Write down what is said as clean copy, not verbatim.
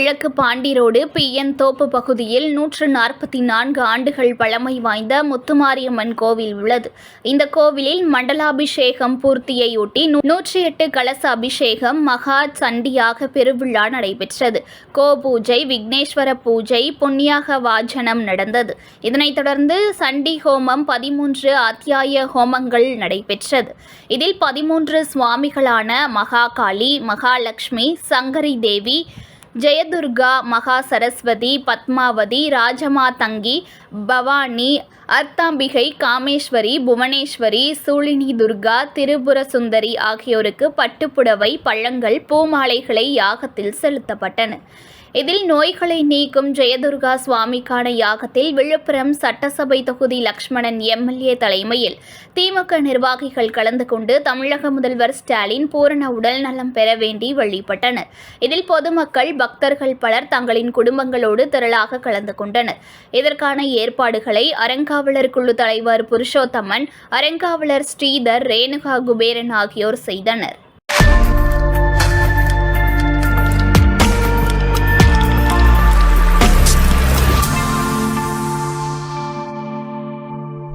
கிழக்கு Pandi road PN தோப்பு பகுதியில் 144 ஆண்டுகள் பழமை வாய்ந்த முத்துமாரியம்மன் கோவில் உள்ளது. இந்த கோவிலில் மண்டலாபிஷேகம் பூர்த்தியையொட்டி 108 கலச அபிஷேகம் மகா சண்டியாக பெருவிழா நடைபெற்றது. கோபூஜை, விக்னேஸ்வர பூஜை, புண்ணியாக வாஜனம் நடந்தது. இதனைத் தொடர்ந்து சண்டி ஹோமம், 13 அத்தியாய ஹோமங்கள் நடைபெற்றது. இதில் 13 சுவாமிகளான மகாகாளி, மகாலட்சுமி, சங்கரி தேவி, ஜெயதுர்கா, மகா சரஸ்வதி, பத்மாவதி, ராஜமாதங்கி, பவானி, அர்த்தாம்பிகை, காமேஸ்வரி, புவனேஸ்வரி, சூழினி துர்கா, திரிபுர சுந்தரி ஆகியோருக்கு பட்டுப்புடவை, பழங்கள், பூமாலைகளை யாகத்தில் செலுத்தப்பட்டன. இதில் நோய்களை நீக்கும் ஜெயதுர்கா சுவாமிக்கான யாகத்தில் விழுப்புரம் சட்டசபை தொகுதி லக்ஷ்மணன் MLA தலைமையில் திமுக நிர்வாகிகள் கலந்து கொண்டு தமிழக முதல்வர் ஸ்டாலின் பூரண உடல் நலம் பெற வேண்டி வழிபட்டனர். இதில் பொதுமக்கள், பக்தர்கள் பலர் தங்களின் குடும்பங்களோடு திரளாக கலந்து கொண்டனர். இதற்கான ஏற்பாடுகளை அறங்காவலர் குழு தலைவர் புருஷோத்தமன், அறங்காவலர் ஸ்ரீதர், ரேணுகா குபேரன் ஆகியோர் செய்தனர்.